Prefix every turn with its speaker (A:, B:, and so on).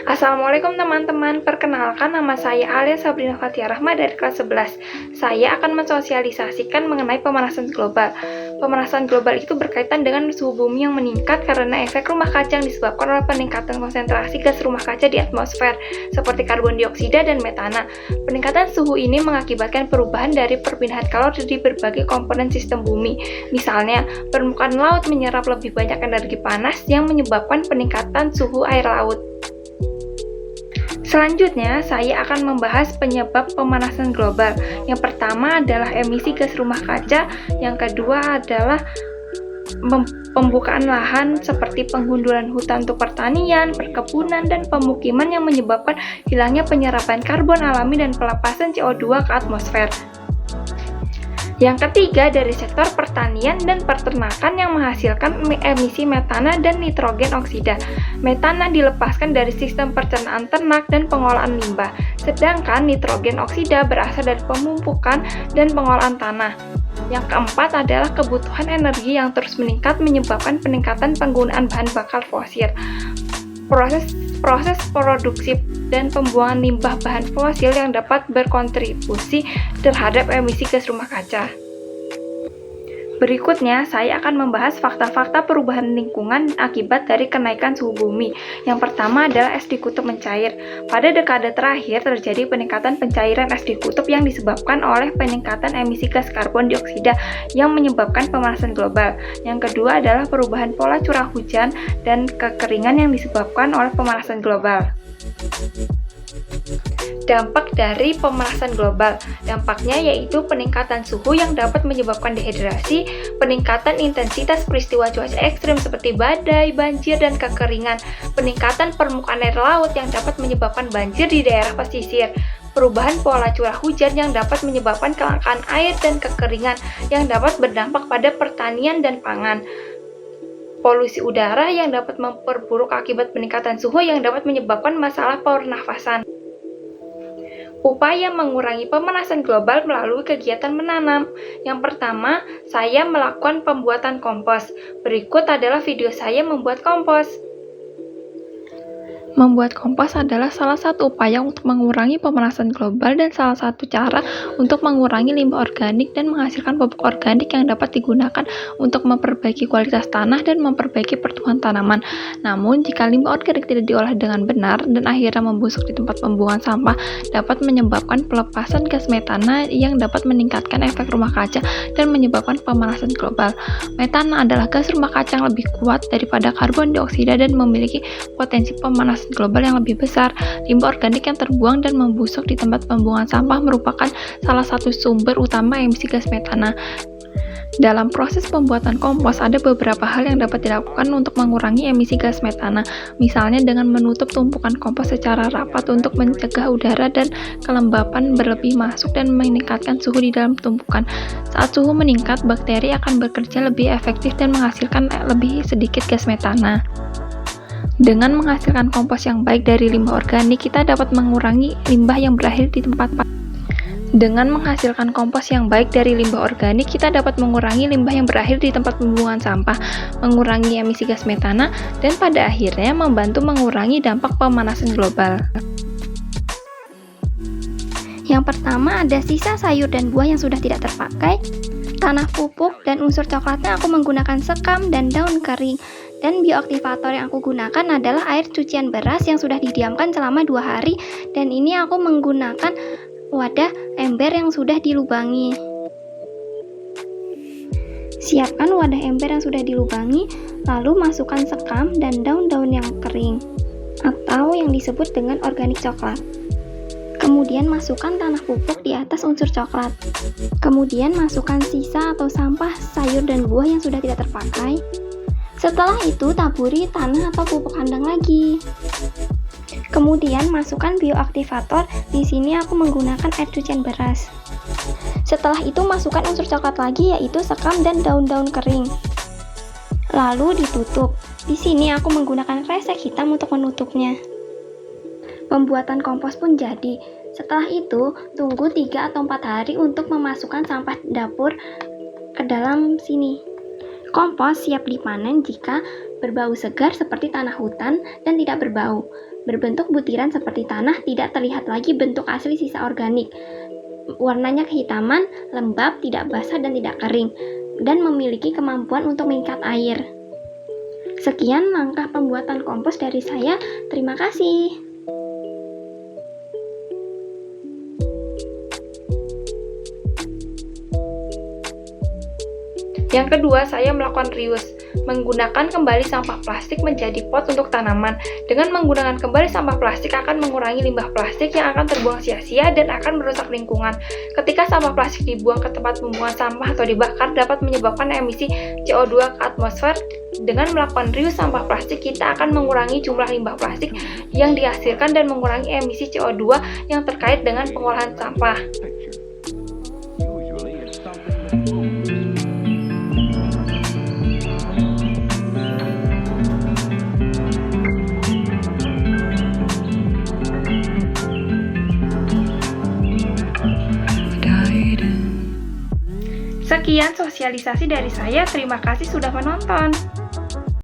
A: Assalamualaikum teman-teman, perkenalkan nama saya Alia Sabrina Fathia Rahma dari kelas 11. Saya akan mensosialisasikan mengenai pemanasan global. Pemanasan global itu berkaitan dengan suhu bumi yang meningkat karena efek rumah kaca yang disebabkan oleh peningkatan konsentrasi gas rumah kaca di atmosfer, seperti karbon dioksida dan metana. Peningkatan suhu ini mengakibatkan perubahan dari perpindahan kalori di berbagai komponen sistem bumi. Misalnya, permukaan laut menyerap lebih banyak energi panas yang menyebabkan peningkatan suhu air laut. Selanjutnya, saya akan membahas penyebab pemanasan global. Yang pertama adalah emisi gas rumah kaca, yang kedua adalah pembukaan lahan seperti penggundulan hutan untuk pertanian, perkebunan, dan pemukiman yang menyebabkan hilangnya penyerapan karbon alami dan pelepasan CO2 ke atmosfer. Yang ketiga dari sektor pertanian dan peternakan yang menghasilkan emisi metana dan nitrogen oksida. Metana dilepaskan dari sistem pencernaan ternak dan pengolahan limbah, sedangkan nitrogen oksida berasal dari pemumpukan dan pengolahan tanah. Yang keempat adalah kebutuhan energi yang terus meningkat menyebabkan peningkatan penggunaan bahan bakar fosil. Proses produksi dan pembuangan limbah bahan fosil yang dapat berkontribusi terhadap emisi gas rumah kaca. Berikutnya, saya akan membahas fakta-fakta perubahan lingkungan akibat dari kenaikan suhu bumi. Yang pertama adalah es di kutub mencair. Pada dekade terakhir terjadi peningkatan pencairan es di kutub yang disebabkan oleh peningkatan emisi gas karbon dioksida yang menyebabkan pemanasan global. Yang kedua adalah perubahan pola curah hujan dan kekeringan yang disebabkan oleh pemanasan global. Dampak dari pemanasan global. Dampaknya yaitu peningkatan suhu yang dapat menyebabkan dehidrasi, peningkatan intensitas peristiwa cuaca ekstrim seperti badai, banjir, dan kekeringan, peningkatan permukaan air laut yang dapat menyebabkan banjir di daerah pesisir, perubahan pola curah hujan yang dapat menyebabkan kelangkaan air dan kekeringan yang dapat berdampak pada pertanian dan pangan, polusi udara yang dapat memperburuk akibat peningkatan suhu yang dapat menyebabkan masalah pernafasan. Upaya mengurangi pemanasan global melalui kegiatan menanam. Yang pertama, saya melakukan pembuatan kompos. Berikut adalah video saya membuat kompos. Membuat kompos adalah salah satu upaya untuk mengurangi pemanasan global dan salah satu cara untuk mengurangi limbah organik dan menghasilkan pupuk organik yang dapat digunakan untuk memperbaiki kualitas tanah dan memperbaiki pertumbuhan tanaman. Namun, jika limbah organik tidak diolah dengan benar dan akhirnya membusuk di tempat pembuangan sampah, dapat menyebabkan pelepasan gas metana yang dapat meningkatkan efek rumah kaca dan menyebabkan pemanasan global. Metana adalah gas rumah kaca yang lebih kuat daripada karbon dioksida dan memiliki potensi pemanasan global yang lebih besar. Limbah organik yang terbuang dan membusuk di tempat pembuangan sampah merupakan salah satu sumber utama emisi gas metana. Dalam proses pembuatan kompos, ada beberapa hal yang dapat dilakukan untuk mengurangi emisi gas metana, misalnya dengan menutup tumpukan kompos secara rapat untuk mencegah udara dan kelembapan berlebih masuk dan meningkatkan suhu di dalam tumpukan. Saat suhu meningkat, bakteri akan bekerja lebih efektif dan menghasilkan lebih sedikit gas metana. Dengan menghasilkan kompos yang baik dari limbah organik, kita dapat mengurangi limbah yang berakhir di tempat Dengan menghasilkan kompos yang baik dari limbah organik, kita dapat mengurangi limbah yang berakhir di tempat pembuangan sampah, mengurangi emisi gas metana, dan pada akhirnya membantu mengurangi dampak pemanasan global. Yang pertama ada sisa sayur dan buah yang sudah tidak terpakai, tanah pupuk, dan unsur coklatnya aku menggunakan sekam dan daun kering. Dan bioaktivator yang aku gunakan adalah air cucian beras yang sudah didiamkan selama 2 hari, dan ini aku menggunakan wadah ember yang sudah dilubangi. Siapkan wadah ember yang sudah dilubangi, lalu masukkan sekam dan daun-daun yang kering atau yang disebut dengan organik coklat. Kemudian masukkan tanah pupuk di atas unsur coklat. Kemudian masukkan sisa atau sampah sayur dan buah yang sudah tidak terpakai. Setelah itu taburi tanah atau pupuk kandang lagi. Kemudian masukkan bioaktivator. Di sini aku menggunakan air cucian beras. Setelah itu masukkan unsur coklat lagi, yaitu sekam dan daun-daun kering. Lalu ditutup. Di sini aku menggunakan kresek hitam untuk menutupnya. Pembuatan kompos pun jadi. Setelah itu, tunggu 3 atau 4 hari untuk memasukkan sampah dapur ke dalam sini. Kompos siap dipanen jika berbau segar seperti tanah hutan dan tidak berbau.
B: berbentuk butiran seperti tanah, tidak terlihat lagi bentuk asli sisa organik. Warnanya kehitaman, lembab, tidak basah dan tidak kering, dan memiliki kemampuan untuk mengikat air. Sekian langkah pembuatan kompos dari saya. Terima kasih.
A: Yang kedua, saya melakukan reuse, menggunakan kembali sampah plastik menjadi pot untuk tanaman. Dengan menggunakan kembali sampah plastik akan mengurangi limbah plastik yang akan terbuang sia-sia dan akan merusak lingkungan. Ketika sampah plastik dibuang ke tempat pembuangan sampah atau dibakar dapat menyebabkan emisi CO2 ke atmosfer. Dengan melakukan reuse sampah plastik, kita akan mengurangi jumlah limbah plastik yang dihasilkan dan mengurangi emisi CO2 yang terkait dengan pengolahan sampah. Sekian sosialisasi dari saya. Terima kasih sudah menonton.